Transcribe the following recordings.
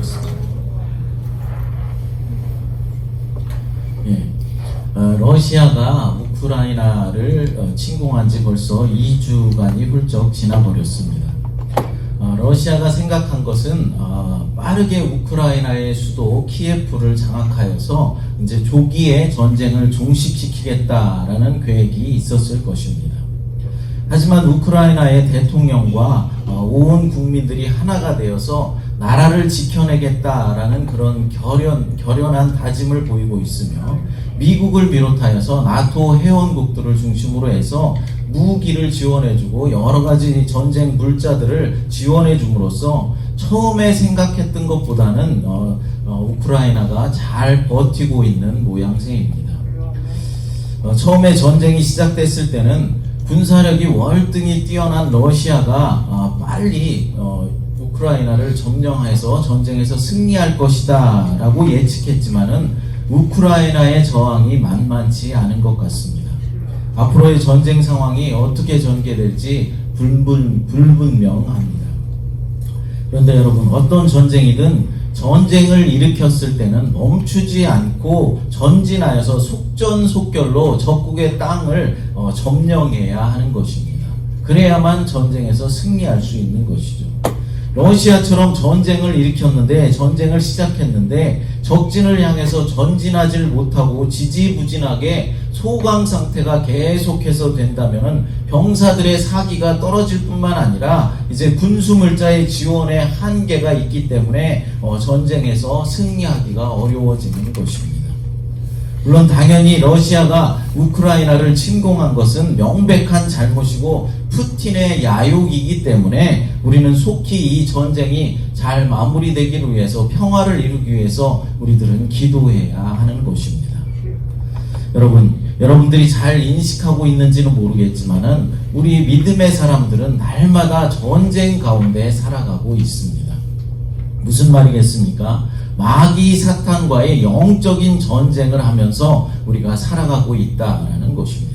오셨습니다. 예, 러시아가 우크라이나를 침공한 지 벌써 2주간이 훌쩍 지나버렸습니다. 러시아가 생각한 것은 빠르게 우크라이나의 수도 키예프를 장악하여서 이제 조기에 전쟁을 종식시키겠다라는 계획이 있었을 것입니다. 하지만 우크라이나의 대통령과 온 국민들이 하나가 되어서 나라를 지켜내겠다라는 그런 결연한 다짐을 보이고 있으며, 미국을 비롯하여서 나토 회원국들을 중심으로 해서 무기를 지원해주고 여러 가지 전쟁 물자들을 지원해줌으로써 처음에 생각했던 것보다는 우크라이나가 잘 버티고 있는 모양새입니다. 처음에 전쟁이 시작됐을 때는 군사력이 월등히 뛰어난 러시아가 빨리 우크라이나를 점령해서 전쟁에서 승리할 것이다 라고 예측했지만은 우크라이나의 저항이 만만치 않은 것 같습니다. 앞으로의 전쟁 상황이 어떻게 전개될지 불분명합니다. 그런데 여러분, 어떤 전쟁이든 전쟁을 일으켰을 때는 멈추지 않고 전진하여서 속전속결로 적국의 땅을 점령해야 하는 것입니다. 그래야만 전쟁에서 승리할 수 있는 것이죠. 러시아처럼 전쟁을 시작했는데 적진을 향해서 전진하지를 못하고 지지부진하게 소강 상태가 계속해서 된다면 병사들의 사기가 떨어질 뿐만 아니라 이제 군수물자의 지원에 한계가 있기 때문에 전쟁에서 승리하기가 어려워지는 것입니다. 물론 당연히 러시아가 우크라이나를 침공한 것은 명백한 잘못이고 푸틴의 야욕이기 때문에 우리는 속히 이 전쟁이 잘 마무리되기를 위해서, 평화를 이루기 위해서 우리들은 기도해야 하는 것입니다. 여러분들이 잘 인식하고 있는지는 모르겠지만은 우리 믿음의 사람들은 날마다 전쟁 가운데 살아가고 있습니다. 무슨 말이겠습니까? 마귀 사탄과의 영적인 전쟁을 하면서 우리가 살아가고 있다라는 것입니다.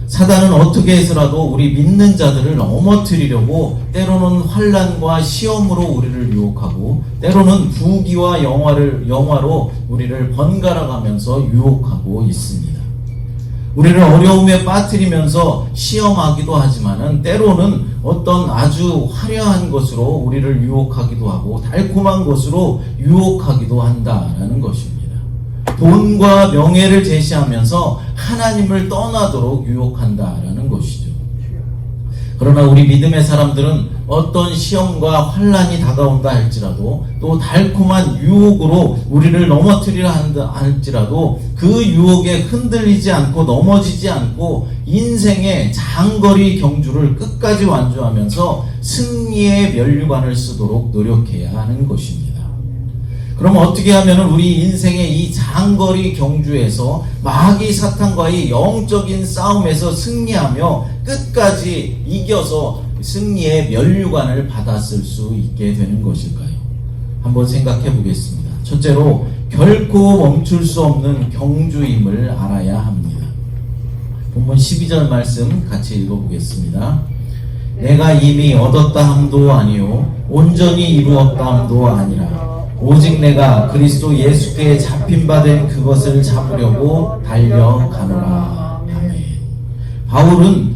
사단은 어떻게 해서라도 우리 믿는 자들을 넘어뜨리려고 때로는 환난과 시험으로 우리를 유혹하고, 때로는 부귀와 영화로 우리를 번갈아가면서 유혹하고 있습니다. 우리를 어려움에 빠뜨리면서 시험하기도 하지만은 때로는 어떤 아주 화려한 것으로 우리를 유혹하기도 하고 달콤한 것으로 유혹하기도 한다라는 것입니다. 돈과 명예를 제시하면서 하나님을 떠나도록 유혹한다라는 것이죠. 그러나 우리 믿음의 사람들은 어떤 시험과 환난이 다가온다 할지라도, 또 달콤한 유혹으로 우리를 넘어뜨리려 한다 할지라도 그 유혹에 흔들리지 않고 넘어지지 않고 인생의 장거리 경주를 끝까지 완주하면서 승리의 면류관을 쓰도록 노력해야 하는 것입니다. 그럼 어떻게 하면 우리 인생의 이 장거리 경주에서 마귀 사탄과의 영적인 싸움에서 승리하며 끝까지 이겨서 승리의 면류관을 받았을 수 있게 되는 것일까요? 한번 생각해 보겠습니다. 첫째로, 결코 멈출 수 없는 경주임을 알아야 합니다. 본문 12절 말씀 같이 읽어보겠습니다. 내가 이미 얻었다 함도 아니요 온전히 이루었다 함도 아니라 오직 내가 그리스도 예수께 잡힌 바 된 그것을 잡으려고 달려가노라. 아멘. 바울은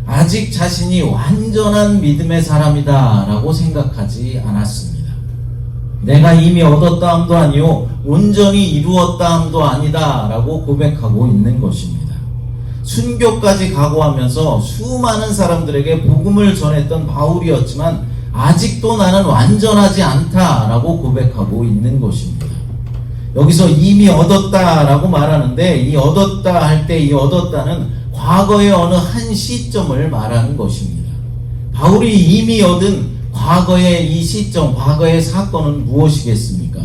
아직 자신이 완전한 믿음의 사람이다 라고 생각하지 않았습니다. 내가 이미 얻었다 함도 아니요 온전히 이루었다 함도 아니다 라고 고백하고 있는 것입니다. 순교까지 각오하면서 수많은 사람들에게 복음을 전했던 바울이었지만 아직도 나는 완전하지 않다라고 고백하고 있는 것입니다. 여기서 이미 얻었다라고 말하는데, 이 얻었다 할 때 이 얻었다는 과거의 어느 한 시점을 말하는 것입니다. 바울이 이미 얻은 과거의 이 시점, 과거의 사건은 무엇이겠습니까?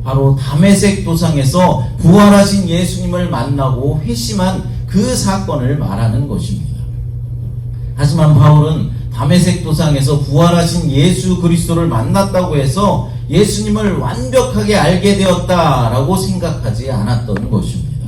바로 다메섹 도상에서 부활하신 예수님을 만나고 회심한 그 사건을 말하는 것입니다. 하지만 바울은 다메섹 도상에서 부활하신 예수 그리스도를 만났다고 해서 예수님을 완벽하게 알게 되었다라고 생각하지 않았던 것입니다.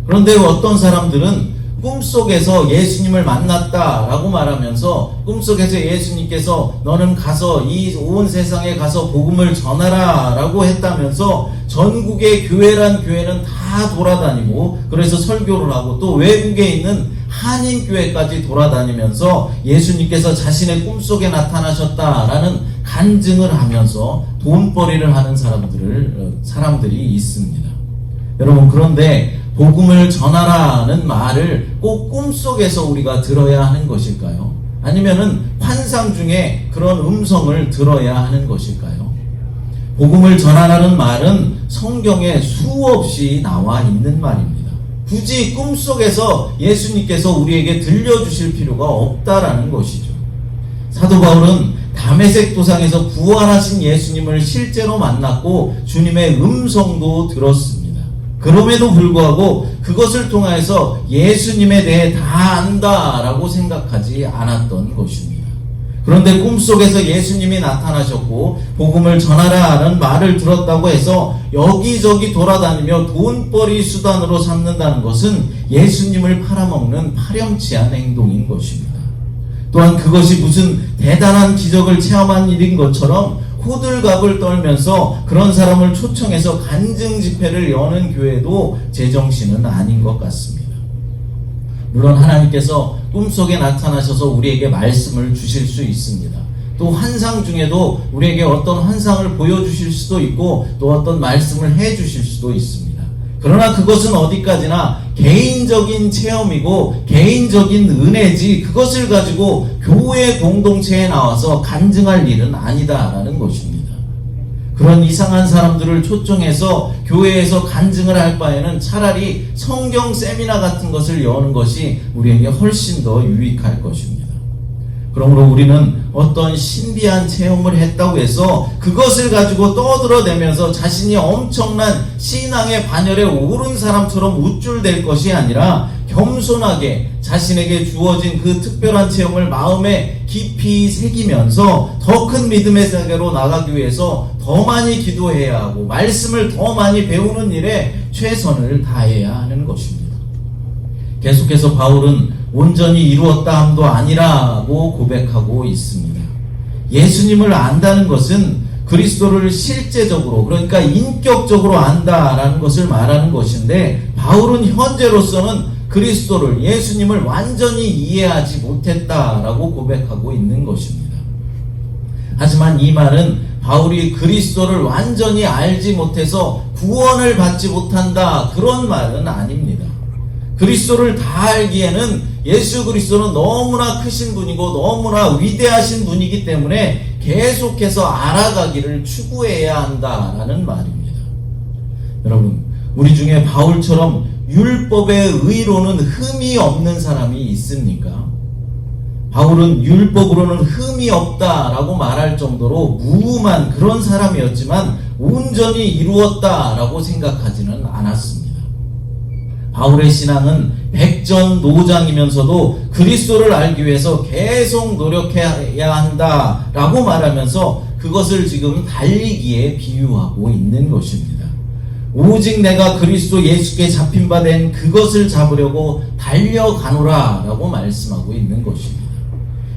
그런데 어떤 사람들은 꿈속에서 예수님을 만났다라고 말하면서 꿈속에서 예수님께서 너는 가서 이 온 세상에 가서 복음을 전하라라고 했다면서 전국의 교회란 교회는 다 돌아다니고 그래서 설교를 하고 또 외국에 있는 한인교회까지 돌아다니면서 예수님께서 자신의 꿈속에 나타나셨다라는 간증을 하면서 돈벌이를 하는 사람들이 있습니다. 여러분, 그런데 복음을 전하라는 말을 꼭 꿈속에서 우리가 들어야 하는 것일까요? 아니면은 환상 중에 그런 음성을 들어야 하는 것일까요? 복음을 전하라는 말은 성경에 수없이 나와 있는 말입니다. 굳이 꿈속에서 예수님께서 우리에게 들려주실 필요가 없다라는 것이죠. 사도 바울은 다메섹 도상에서 부활하신 예수님을 실제로 만났고 주님의 음성도 들었습니다. 그럼에도 불구하고 그것을 통해서 예수님에 대해 다 안다라고 생각하지 않았던 것입니다. 그런데 꿈속에서 예수님이 나타나셨고 복음을 전하라는 말을 들었다고 해서 여기저기 돌아다니며 돈벌이 수단으로 삼는다는 것은 예수님을 팔아먹는 파렴치한 행동인 것입니다. 또한 그것이 무슨 대단한 기적을 체험한 일인 것처럼 호들갑을 떨면서 그런 사람을 초청해서 간증 집회를 여는 교회도 제정신은 아닌 것 같습니다. 물론 하나님께서 꿈속에 나타나셔서 우리에게 말씀을 주실 수 있습니다. 또 환상 중에도 우리에게 어떤 환상을 보여주실 수도 있고 또 어떤 말씀을 해주실 수도 있습니다. 그러나 그것은 어디까지나 개인적인 체험이고 개인적인 은혜지 그것을 가지고 교회 공동체에 나와서 간증할 일은 아니다라는 것입니다. 그런 이상한 사람들을 초청해서 교회에서 간증을 할 바에는 차라리 성경 세미나 같은 것을 여는 것이 우리에게 훨씬 더 유익할 것입니다. 그러므로 우리는 어떤 신비한 체험을 했다고 해서 그것을 가지고 떠들어대면서 자신이 엄청난 신앙의 반열에 오른 사람처럼 우쭐댈 것이 아니라 겸손하게 자신에게 주어진 그 특별한 체험을 마음에 깊이 새기면서 더 큰 믿음의 세계로 나가기 위해서 더 많이 기도해야 하고 말씀을 더 많이 배우는 일에 최선을 다해야 하는 것입니다. 계속해서 바울은 온전히 이루었다 함도 아니라고 고백하고 있습니다. 예수님을 안다는 것은 그리스도를 실제적으로 그러니까 인격적으로 안다라는 것을 말하는 것인데 바울은 현재로서는 그리스도를 예수님을 완전히 이해하지 못했다라고 고백하고 있는 것입니다. 하지만 이 말은 바울이 그리스도를 완전히 알지 못해서 구원을 받지 못한다 그런 말은 아닙니다. 그리스도를 다 알기에는 예수 그리스도는 너무나 크신 분이고 너무나 위대하신 분이기 때문에 계속해서 알아가기를 추구해야 한다라는 말입니다. 여러분, 우리 중에 바울처럼 율법의 의로는 흠이 없는 사람이 있습니까? 바울은 율법으로는 흠이 없다라고 말할 정도로 무음한 그런 사람이었지만 온전히 이루었다라고 생각하지는 않았습니다. 바울의 신앙은 백전노장이면서도 그리스도를 알기 위해서 계속 노력해야 한다라고 말하면서 그것을 지금 달리기에 비유하고 있는 것입니다. 오직 내가 그리스도 예수께 잡힌 바 된 그것을 잡으려고 달려가노라 라고 말씀하고 있는 것입니다.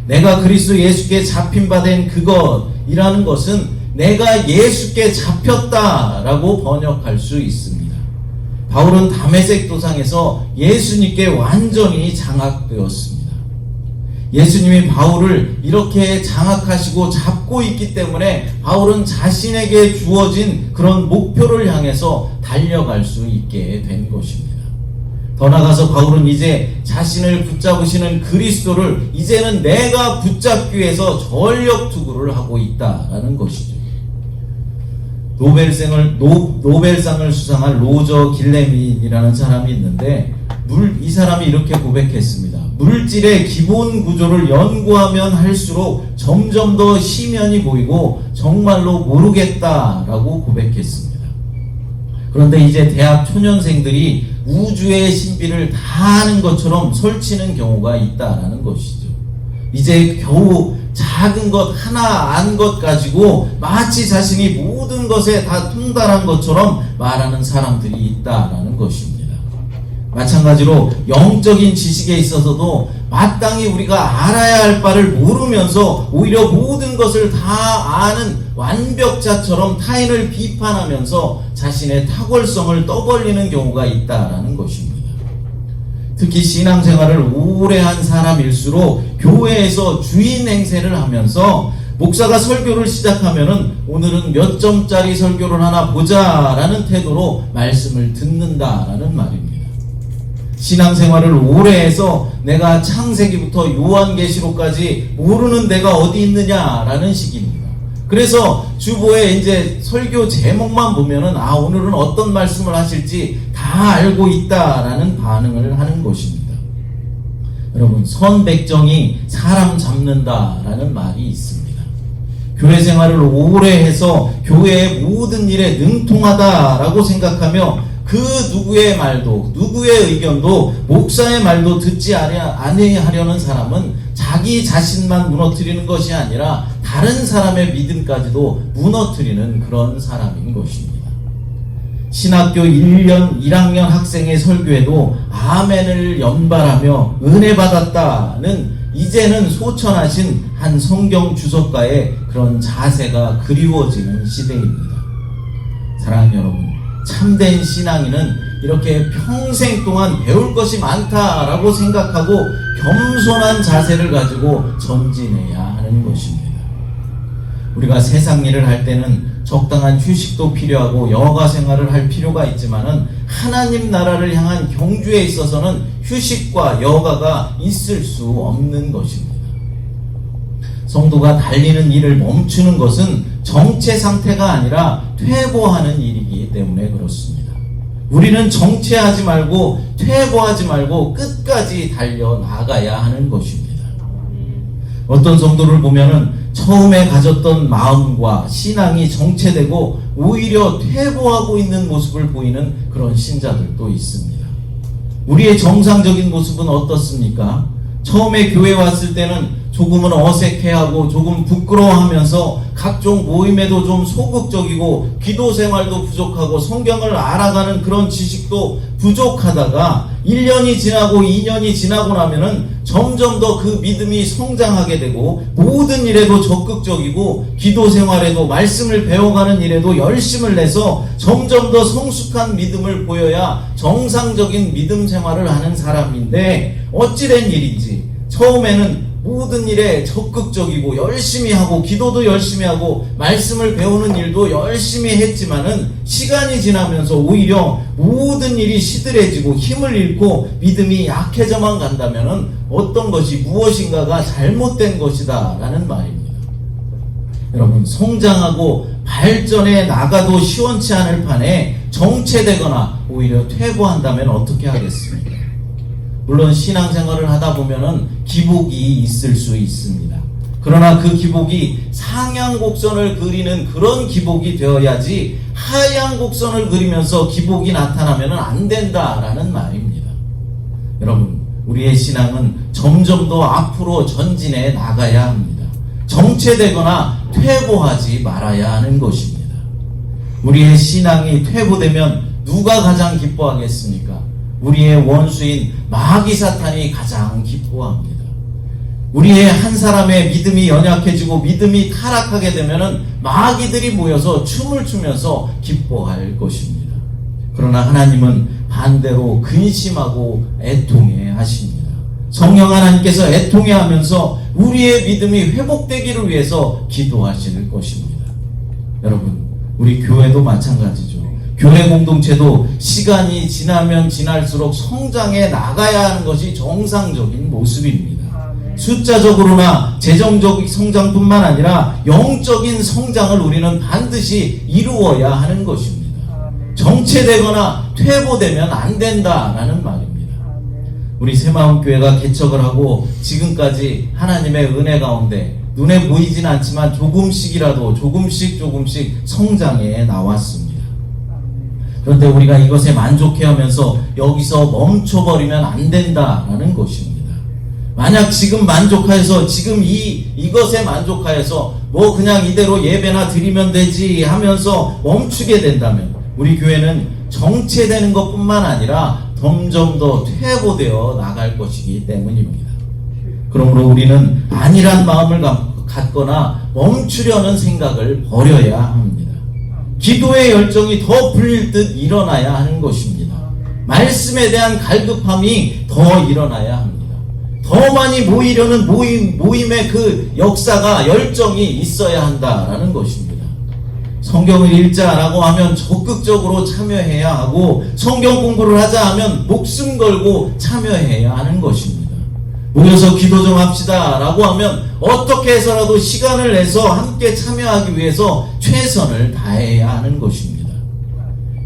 내가 그리스도 예수께 잡힌 바 된 그것이라는 것은 내가 예수께 잡혔다라고 번역할 수 있습니다. 바울은 다메섹 도상에서 예수님께 완전히 장악되었습니다. 예수님이 바울을 이렇게 장악하시고 잡고 있기 때문에 바울은 자신에게 주어진 그런 목표를 향해서 달려갈 수 있게 된 것입니다. 더 나아가서 바울은 이제 자신을 붙잡으시는 그리스도를 이제는 내가 붙잡기 위해서 전력 투구를 하고 있다라는 것이죠. 노벨상을 수상한 로저 길레민이라는 사람이 있는데 이 사람이 이렇게 고백했습니다. 물질의 기본 구조를 연구하면 할수록 점점 더 시면이 보이고 정말로 모르겠다라고 고백했습니다. 그런데 이제 대학 초년생들이 우주의 신비를 다 아는 것처럼 설치는 경우가 있다라는 것이죠. 이제 겨우 작은 것 하나 안 것 가지고 마치 자신이 모든 것에 다 통달한 것처럼 말하는 사람들이 있다라는 것입니다. 마찬가지로 영적인 지식에 있어서도 마땅히 우리가 알아야 할 바를 모르면서 오히려 모든 것을 다 아는 완벽자처럼 타인을 비판하면서 자신의 탁월성을 떠벌리는 경우가 있다라는 것입니다. 특히 신앙생활을 오래 한 사람일수록 교회에서 주인 행세를 하면서 목사가 설교를 시작하면은 오늘은 몇 점짜리 설교를 하나 보자라는 태도로 말씀을 듣는다라는 말입니다. 신앙생활을 오래 해서 내가 창세기부터 요한계시록까지 모르는 데가 어디 있느냐라는 식입니다. 그래서 주보에 이제 설교 제목만 보면은 오늘은 어떤 말씀을 하실지 다 알고 있다라는 반응을 하는 것입니다. 여러분, 선백정이 사람 잡는다라는 말이 있습니다. 교회 생활을 오래 해서 교회의 모든 일에 능통하다라고 생각하며 그 누구의 말도 누구의 의견도 목사의 말도 듣지 아니하려는 사람은 자기 자신만 무너뜨리는 것이 아니라 다른 사람의 믿음까지도 무너뜨리는 그런 사람인 것입니다. 신학교 1학년 학생의 설교에도 아멘을 연발하며 은혜 받았다는 이제는 소천하신 한 성경 주석가의 그런 자세가 그리워지는 시대입니다. 사랑하는 여러분, 참된 신앙인은 이렇게 평생 동안 배울 것이 많다라고 생각하고 겸손한 자세를 가지고 전진해야 하는 것입니다. 우리가 세상 일을 할 때는 적당한 휴식도 필요하고 여가 생활을 할 필요가 있지만은 하나님 나라를 향한 경주에 있어서는 휴식과 여가가 있을 수 없는 것입니다. 성도가 달리는 일을 멈추는 것은 정체 상태가 아니라 퇴보하는 일이기 때문에 그렇습니다. 우리는 정체하지 말고 퇴보하지 말고 끝까지 달려나가야 하는 것입니다. 어떤 성도를 보면은 처음에 가졌던 마음과 신앙이 정체되고 오히려 퇴보하고 있는 모습을 보이는 그런 신자들도 있습니다. 우리의 정상적인 모습은 어떻습니까? 처음에 교회 왔을 때는 조금은 어색해하고 조금 부끄러워하면서 각종 모임에도 좀 소극적이고 기도 생활도 부족하고 성경을 알아가는 그런 지식도 부족하다가 1년이 지나고 2년이 지나고 나면은 점점 더 그 믿음이 성장하게 되고 모든 일에도 적극적이고 기도 생활에도 말씀을 배워가는 일에도 열심을 내서 점점 더 성숙한 믿음을 보여야 정상적인 믿음 생활을 하는 사람인데 어찌된 일인지 처음에는 모든 일에 적극적이고 열심히 하고 기도도 열심히 하고 말씀을 배우는 일도 열심히 했지만은 시간이 지나면서 오히려 모든 일이 시들해지고 힘을 잃고 믿음이 약해져만 간다면은 어떤 것이 무엇인가가 잘못된 것이다 라는 말입니다. 여러분, 성장하고 발전해 나가도 시원치 않을 판에 정체되거나 오히려 퇴보한다면 어떻게 하겠습니까? 물론 신앙생활을 하다 보면은 기복이 있을 수 있습니다. 그러나 그 기복이 상향곡선을 그리는 그런 기복이 되어야지 하향곡선을 그리면서 기복이 나타나면 안 된다라는 말입니다. 여러분, 우리의 신앙은 점점 더 앞으로 전진해 나가야 합니다. 정체되거나 퇴보하지 말아야 하는 것입니다. 우리의 신앙이 퇴보되면 누가 가장 기뻐하겠습니까? 우리의 원수인 마귀 사탄이 가장 기뻐합니다. 우리의 한 사람의 믿음이 연약해지고 믿음이 타락하게 되면은 마귀들이 모여서 춤을 추면서 기뻐할 것입니다. 그러나 하나님은 반대로 근심하고 애통해 하십니다. 성령 하나님께서 애통해 하면서 우리의 믿음이 회복되기를 위해서 기도하실 것입니다. 여러분, 우리 교회도 마찬가지죠. 교회 공동체도 시간이 지나면 지날수록 성장해 나가야 하는 것이 정상적인 모습입니다. 숫자적으로나 재정적 성장뿐만 아니라 영적인 성장을 우리는 반드시 이루어야 하는 것입니다. 정체되거나 퇴보되면 안 된다라는 말입니다. 우리 새마음교회가 개척을 하고 지금까지 하나님의 은혜 가운데 눈에 보이진 않지만 조금씩이라도 조금씩 성장해 나왔습니다. 그런데 우리가 이것에 만족해하면서 여기서 멈춰버리면 안 된다라는 것입니다. 만약 지금 만족하여서 지금 이것에 만족하여서 뭐 그냥 이대로 예배나 드리면 되지 하면서 멈추게 된다면 우리 교회는 정체되는 것뿐만 아니라 점점 더 퇴보되어 나갈 것이기 때문입니다. 그러므로 우리는 안일한 마음을 갖거나 멈추려는 생각을 버려야 합니다. 기도의 열정이 더 불릴 듯 일어나야 하는 것입니다. 말씀에 대한 갈급함이 더 일어나야 합니다. 더 많이 모이려는 모임의 그 역사가 열정이 있어야 한다라는 것입니다. 성경을 읽자라고 하면 적극적으로 참여해야 하고, 성경 공부를 하자 하면 목숨 걸고 참여해야 하는 것입니다. 모여서 기도 좀 합시다 라고 하면 어떻게 해서라도 시간을 내서 함께 참여하기 위해서 최선을 다해야 하는 것입니다.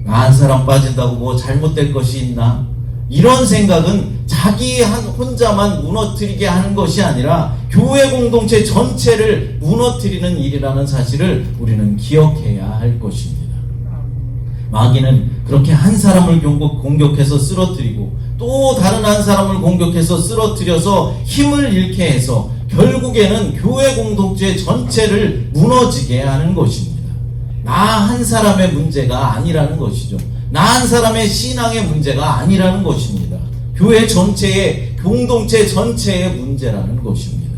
나 한 사람 빠진다고 뭐 잘못될 것이 있나? 이런 생각은 자기 혼자만 무너뜨리게 하는 것이 아니라 교회 공동체 전체를 무너뜨리는 일이라는 사실을 우리는 기억해야 할 것입니다. 마귀는 그렇게 한 사람을 공격해서 쓰러뜨리고 또 다른 한 사람을 공격해서 쓰러뜨려서 힘을 잃게 해서 결국에는 교회 공동체 전체를 무너지게 하는 것입니다. 나 한 사람의 문제가 아니라는 것이죠. 나 한 사람의 신앙의 문제가 아니라는 것입니다. 교회 전체의, 공동체 전체의 문제라는 것입니다.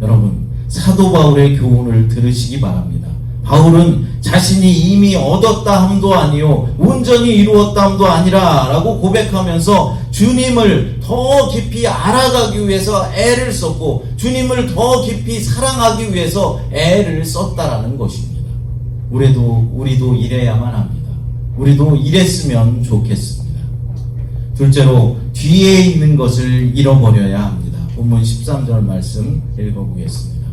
여러분, 사도 바울의 교훈을 들으시기 바랍니다. 바울은 자신이 이미 얻었다 함도 아니요 온전히 이루었다 함도 아니라 라고 고백하면서 주님을 더 깊이 알아가기 위해서 애를 썼고, 주님을 더 깊이 사랑하기 위해서 애를 썼다라는 것입니다. 우리도 이래야만 합니다. 우리도 이랬으면 좋겠습니다. 둘째로, 뒤에 있는 것을 잃어버려야 합니다. 본문 13절 말씀 읽어보겠습니다.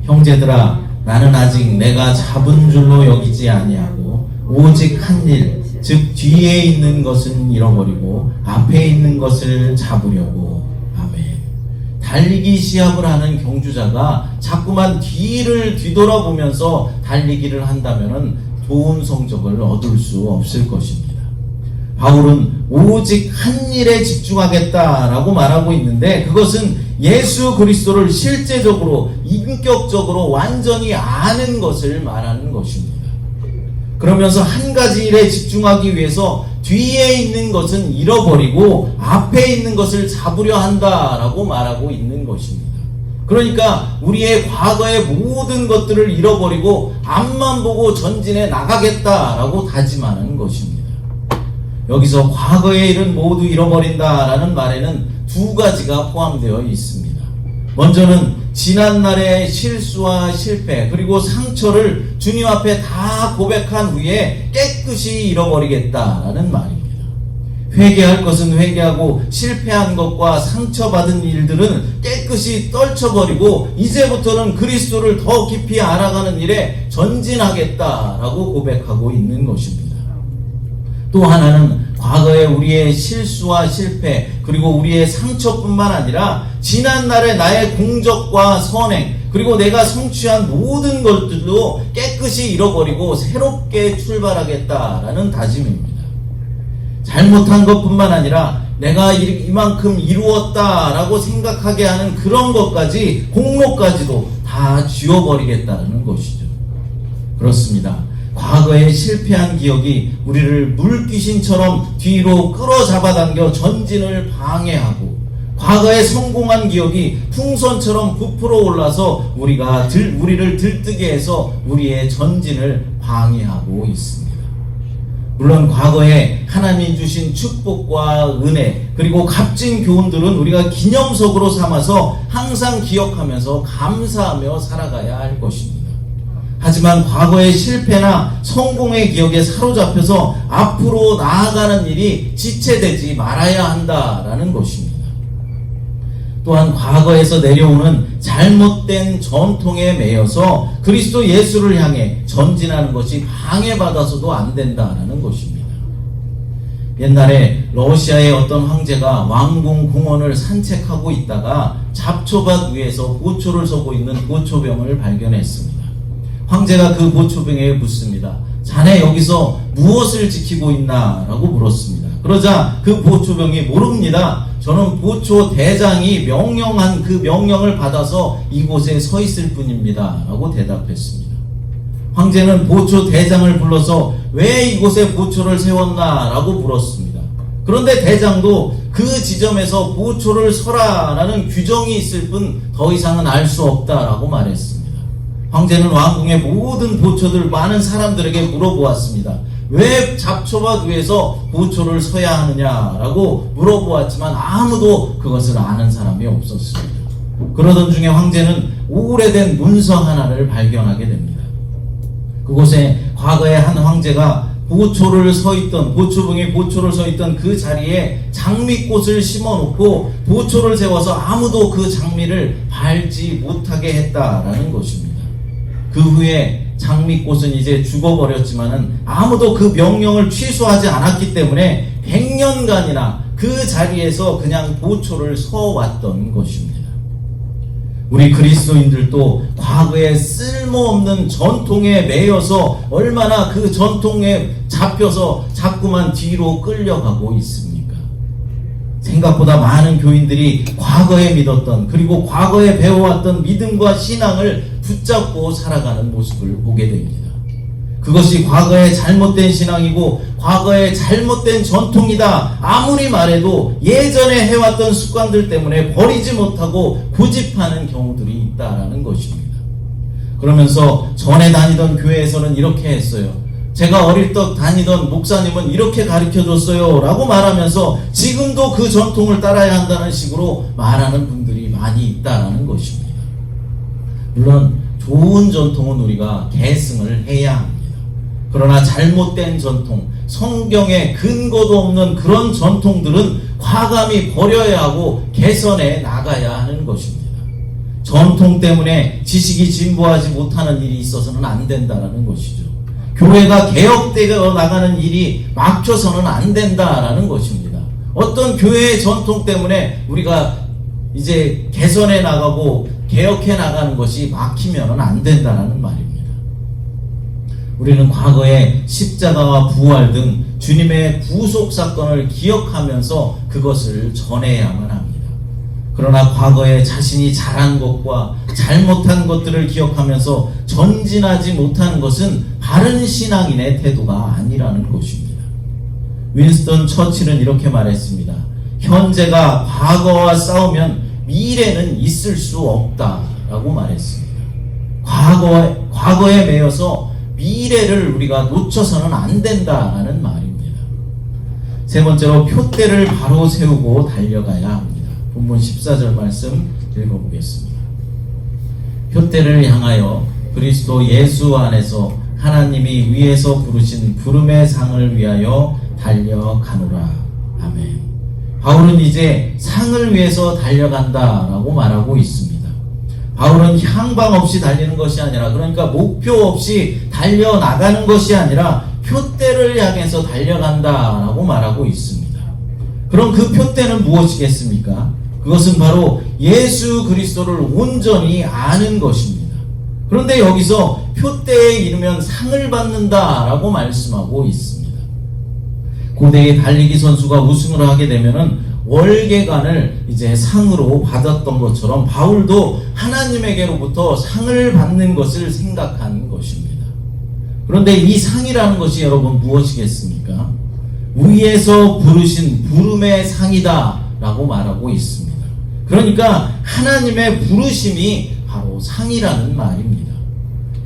형제들아, 나는 아직 내가 잡은 줄로 여기지 아니하고 오직 한 일, 즉 뒤에 있는 것은 잃어버리고 앞에 있는 것을 잡으려고. 아멘. 달리기 시합을 하는 경주자가 자꾸만 뒤를 뒤돌아보면서 달리기를 한다면 좋은 성적을 얻을 수 없을 것입니다. 바울은 오직 한 일에 집중하겠다라고 말하고 있는데, 그것은 예수 그리스도를 실제적으로 인격적으로 완전히 아는 것을 말하는 것입니다. 그러면서 한 가지 일에 집중하기 위해서 뒤에 있는 것은 잃어버리고 앞에 있는 것을 잡으려 한다라고 말하고 있는 것입니다. 그러니까 우리의 과거의 모든 것들을 잃어버리고 앞만 보고 전진해 나가겠다라고 다짐하는 것입니다. 여기서 과거의 일은 모두 잃어버린다라는 말에는 두 가지가 포함되어 있습니다. 먼저는 지난날의 실수와 실패 그리고 상처를 주님 앞에 다 고백한 후에 깨끗이 잃어버리겠다라는 말입니다. 회개할 것은 회개하고 실패한 것과 상처받은 일들은 깨끗이 떨쳐버리고 이제부터는 그리스도를 더 깊이 알아가는 일에 전진하겠다라고 고백하고 있는 것입니다. 또 하나는 과거의 우리의 실수와 실패 그리고 우리의 상처뿐만 아니라 지난날의 나의 공적과 선행 그리고 내가 성취한 모든 것들도 깨끗이 잃어버리고 새롭게 출발하겠다라는 다짐입니다. 잘못한 것뿐만 아니라 내가 이만큼 이루었다라고 생각하게 하는 그런 것까지 공로까지도 다 지워버리겠다는 것이죠. 그렇습니다. 과거의 실패한 기억이 우리를 물귀신처럼 뒤로 끌어잡아당겨 전진을 방해하고, 과거에 성공한 기억이 풍선처럼 부풀어 올라서 우리를 들뜨게 해서 우리의 전진을 방해하고 있습니다. 물론 과거에 하나님 주신 축복과 은혜 그리고 값진 교훈들은 우리가 기념석으로 삼아서 항상 기억하면서 감사하며 살아가야 할 것입니다. 하지만 과거의 실패나 성공의 기억에 사로잡혀서 앞으로 나아가는 일이 지체되지 말아야 한다라는 것입니다. 또한 과거에서 내려오는 잘못된 전통에 매여서 그리스도 예수를 향해 전진하는 것이 방해받아서도 안 된다라는 것입니다. 옛날에 러시아의 어떤 황제가 왕궁 공원을 산책하고 있다가 잡초밭 위에서 보초를 서고 있는 보초병을 발견했습니다. 황제가 그 보초병에게 묻습니다. 자네 여기서 무엇을 지키고 있나? 라고 물었습니다. 그러자 그 보초병이 모릅니다. 저는 보초 대장이 명령한 그 명령을 받아서 이곳에 서 있을 뿐입니다. 라고 대답했습니다. 황제는 보초 대장을 불러서 왜 이곳에 보초를 세웠나? 라고 물었습니다. 그런데 대장도 그 지점에서 보초를 서라라는 규정이 있을 뿐 더 이상은 알 수 없다라고 말했습니다. 황제는 왕궁의 모든 보초들 많은 사람들에게 물어보았습니다. 왜 잡초밭 위에서 보초를 서야 하느냐라고 물어보았지만 아무도 그것을 아는 사람이 없었습니다. 그러던 중에 황제는 오래된 문서 하나를 발견하게 됩니다. 그곳에 과거에 한 황제가 보초를 서 있던, 보초봉에 보초를 서 있던 그 자리에 장미꽃을 심어놓고 보초를 세워서 아무도 그 장미를 밟지 못하게 했다라는 것입니다. 그 후에 장미꽃은 이제 죽어버렸지만은 아무도 그 명령을 취소하지 않았기 때문에 100년간이나 그 자리에서 그냥 보초를 서왔던 것입니다. 우리 그리스도인들도 과거에 쓸모없는 전통에 매여서 얼마나 그 전통에 잡혀서 자꾸만 뒤로 끌려가고 있습니까? 생각보다 많은 교인들이 과거에 믿었던, 그리고 과거에 배워왔던 믿음과 신앙을 붙잡고 살아가는 모습을 보게 됩니다. 그것이 과거의 잘못된 신앙이고 과거의 잘못된 전통이다 아무리 말해도 예전에 해왔던 습관들 때문에 버리지 못하고 고집하는 경우들이 있다라는 것입니다. 그러면서 전에 다니던 교회에서는 이렇게 했어요. 제가 어릴 적 다니던 목사님은 이렇게 가르쳐줬어요 라고 말하면서 지금도 그 전통을 따라야 한다는 식으로 말하는 분들이 많이 있다라는 것입니다. 물론 좋은 전통은 우리가 계승을 해야 합니다. 그러나 잘못된 전통, 성경에 근거도 없는 그런 전통들은 과감히 버려야 하고 개선해 나가야 하는 것입니다. 전통 때문에 지식이 진보하지 못하는 일이 있어서는 안 된다라는 것이죠. 교회가 개혁되어 나가는 일이 막혀서는 안 된다라는 것입니다. 어떤 교회의 전통 때문에 우리가 이제 개선해 나가고 개혁해 나가는 것이 막히면 안 된다라는 말입니다. 우리는 과거의 십자가와 부활 등 주님의 구속 사건을 기억하면서 그것을 전해야만 합니다. 그러나 과거에 자신이 잘한 것과 잘못한 것들을 기억하면서 전진하지 못하는 것은 바른 신앙인의 태도가 아니라는 것입니다. 윈스턴 처칠은 이렇게 말했습니다. 현재가 과거와 싸우면 미래는 있을 수 없다라고 말했습니다. 과거에 매여서 미래를 우리가 놓쳐서는 안 된다라는 말입니다. 세 번째로 표대를 바로 세우고 달려가야 합니다. 본문 14절 말씀 읽어보겠습니다. 표대를 향하여 그리스도 예수 안에서 하나님이 위에서 부르신 부름의 상을 위하여 달려가노라. 아멘. 바울은 이제 상을 위해서 달려간다라고 말하고 있습니다. 바울은 향방 없이 달리는 것이 아니라, 그러니까 목표 없이 달려나가는 것이 아니라 표대를 향해서 달려간다라고 말하고 있습니다. 그럼 그 표대는 무엇이겠습니까? 그것은 바로 예수 그리스도를 온전히 아는 것입니다. 그런데 여기서 표대에 이르면 상을 받는다라고 말씀하고 있습니다. 고대의 달리기 선수가 우승을 하게 되면은 월계관을 이제 상으로 받았던 것처럼 바울도 하나님에게로부터 상을 받는 것을 생각하는 것입니다. 그런데 이 상이라는 것이 여러분 무엇이겠습니까? 위에서 부르신 부름의 상이다 라고 말하고 있습니다. 그러니까 하나님의 부르심이 바로 상이라는 말입니다.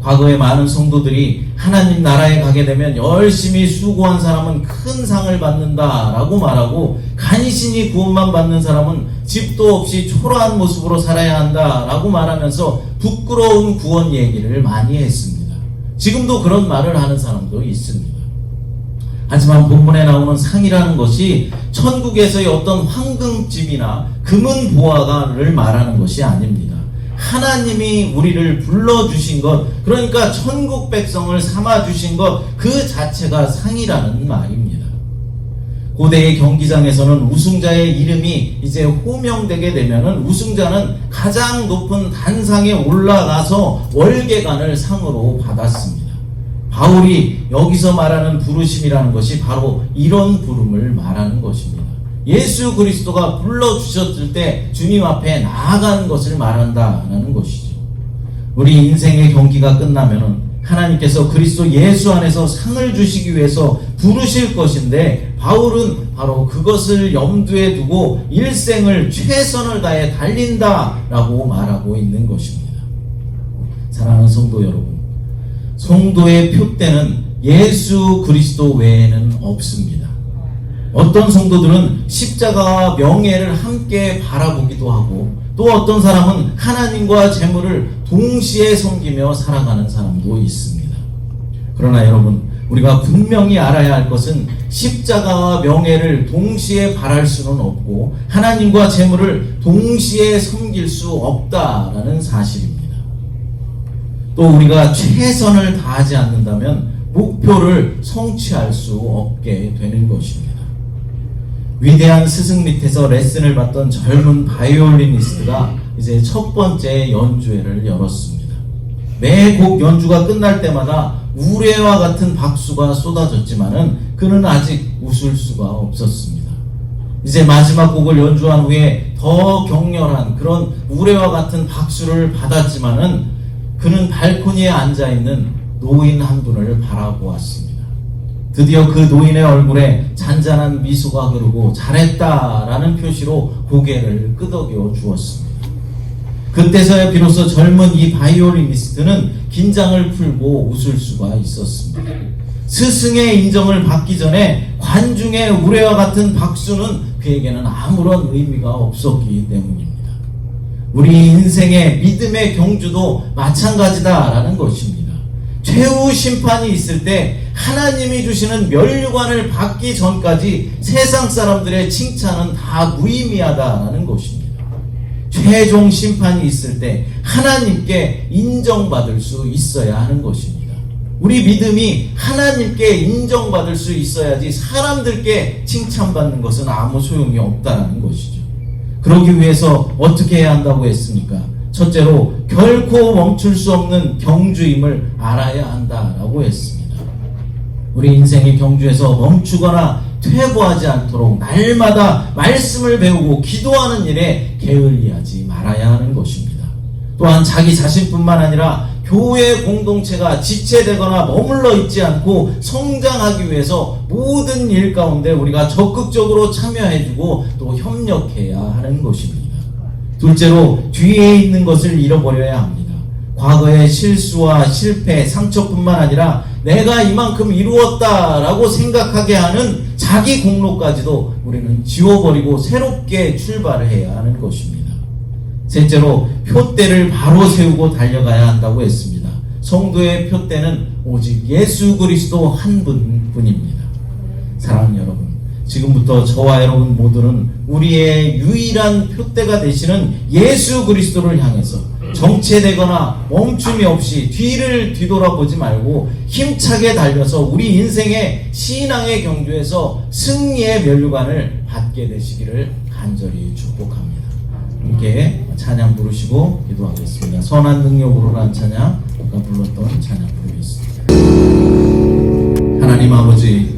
과거에 많은 성도들이 하나님 나라에 가게 되면 열심히 수고한 사람은 큰 상을 받는다라고 말하고, 간신히 구원만 받는 사람은 집도 없이 초라한 모습으로 살아야 한다라고 말하면서 부끄러운 구원 얘기를 많이 했습니다. 지금도 그런 말을 하는 사람도 있습니다. 하지만 본문에 나오는 상이라는 것이 천국에서의 어떤 황금집이나 금은 보화를 말하는 것이 아닙니다. 하나님이 우리를 불러주신 것, 그러니까 천국 백성을 삼아주신 것 그 자체가 상이라는 말입니다. 고대의 경기장에서는 우승자의 이름이 이제 호명되게 되면은 우승자는 가장 높은 단상에 올라가서 월계관을 상으로 받았습니다. 바울이 여기서 말하는 부르심이라는 것이 바로 이런 부름을 말하는 것입니다. 예수 그리스도가 불러주셨을 때 주님 앞에 나아가는 것을 말한다는 것이죠. 우리 인생의 경기가 끝나면은 하나님께서 그리스도 예수 안에서 상을 주시기 위해서 부르실 것인데 바울은 바로 그것을 염두에 두고 일생을 최선을 다해 달린다라고 말하고 있는 것입니다. 사랑하는 성도 여러분, 성도의 표대는 예수 그리스도 외에는 없습니다. 어떤 성도들은 십자가와 명예를 함께 바라보기도 하고, 또 어떤 사람은 하나님과 재물을 동시에 섬기며 살아가는 사람도 있습니다. 그러나 여러분, 우리가 분명히 알아야 할 것은 십자가와 명예를 동시에 바랄 수는 없고 하나님과 재물을 동시에 섬길 수 없다라는 사실입니다. 또 우리가 최선을 다하지 않는다면 목표를 성취할 수 없게 되는 것입니다. 위대한 스승 밑에서 레슨을 받던 젊은 바이올리니스트가 이제 첫 번째 연주회를 열었습니다. 매 곡 연주가 끝날 때마다 우레와 같은 박수가 쏟아졌지만은 그는 아직 웃을 수가 없었습니다. 이제 마지막 곡을 연주한 후에 더 격렬한 그런 우레와 같은 박수를 받았지만은 그는 발코니에 앉아있는 노인 한 분을 바라보았습니다. 드디어 그 노인의 얼굴에 잔잔한 미소가 흐르고 잘했다라는 표시로 고개를 끄덕여 주었습니다. 그때서야 비로소 젊은 이 바이올리니스트는 긴장을 풀고 웃을 수가 있었습니다. 스승의 인정을 받기 전에 관중의 우레와 같은 박수는 그에게는 아무런 의미가 없었기 때문입니다. 우리 인생의 믿음의 경주도 마찬가지다라는 것입니다. 최후 심판이 있을 때 하나님이 주시는 면류관을 받기 전까지 세상 사람들의 칭찬은 다 무의미하다라는 것입니다. 최종 심판이 있을 때 하나님께 인정받을 수 있어야 하는 것입니다. 우리 믿음이 하나님께 인정받을 수 있어야지 사람들께 칭찬받는 것은 아무 소용이 없다는 것이죠. 그러기 위해서 어떻게 해야 한다고 했습니까? 첫째로 결코 멈출 수 없는 경주임을 알아야 한다라고 했습니다. 우리 인생의 경주에서 멈추거나 퇴보하지 않도록 날마다 말씀을 배우고 기도하는 일에 게을리하지 말아야 하는 것입니다. 또한 자기 자신뿐만 아니라 교회 공동체가 지체되거나 머물러 있지 않고 성장하기 위해서 모든 일 가운데 우리가 적극적으로 참여해주고 또 협력해야 하는 것입니다. 둘째로 뒤에 있는 것을 잃어버려야 합니다. 과거의 실수와 실패, 상처뿐만 아니라 내가 이만큼 이루었다라고 생각하게 하는 자기 공로까지도 우리는 지워버리고 새롭게 출발을 해야 하는 것입니다. 셋째로 표대를 바로 세우고 달려가야 한다고 했습니다. 성도의 표대는 오직 예수 그리스도 한 분뿐입니다. 사랑하는 여러분, 지금부터 저와 여러분 모두는 우리의 유일한 표대가 되시는 예수 그리스도를 향해서 정체되거나 멈춤이 없이 뒤를 뒤돌아보지 말고 힘차게 달려서 우리 인생의 신앙의 경주에서 승리의 면류관을 받게 되시기를 간절히 축복합니다. 함께 찬양 부르시고 기도하겠습니다. 선한 능력으로라는 찬양, 아까 불렀던 찬양 부르겠습니다. 하나님 아버지,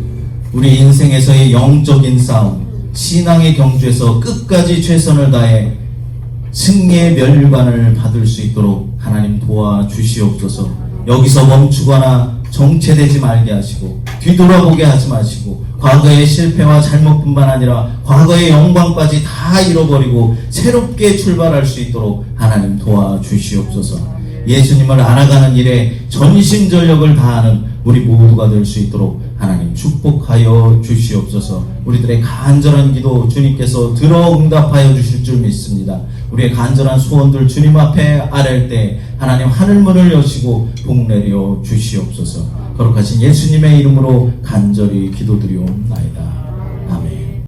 우리 인생에서의 영적인 싸움, 신앙의 경주에서 끝까지 최선을 다해 승리의 면류관을 받을 수 있도록 하나님 도와주시옵소서. 여기서 멈추거나 정체되지 말게 하시고 뒤돌아보게 하지 마시고 과거의 실패와 잘못뿐만 아니라 과거의 영광까지 다 잃어버리고 새롭게 출발할 수 있도록 하나님 도와주시옵소서. 예수님을 알아가는 일에 전심전력을 다하는 우리 모두가 될 수 있도록 하나님 축복하여 주시옵소서. 우리들의 간절한 기도 주님께서 들어 응답하여 주실 줄 믿습니다. 우리의 간절한 소원들 주님 앞에 아랠 때 하나님 하늘문을 여시고 복 내려 주시옵소서. 거룩하신 예수님의 이름으로 간절히 기도드리옵나이다. 아멘.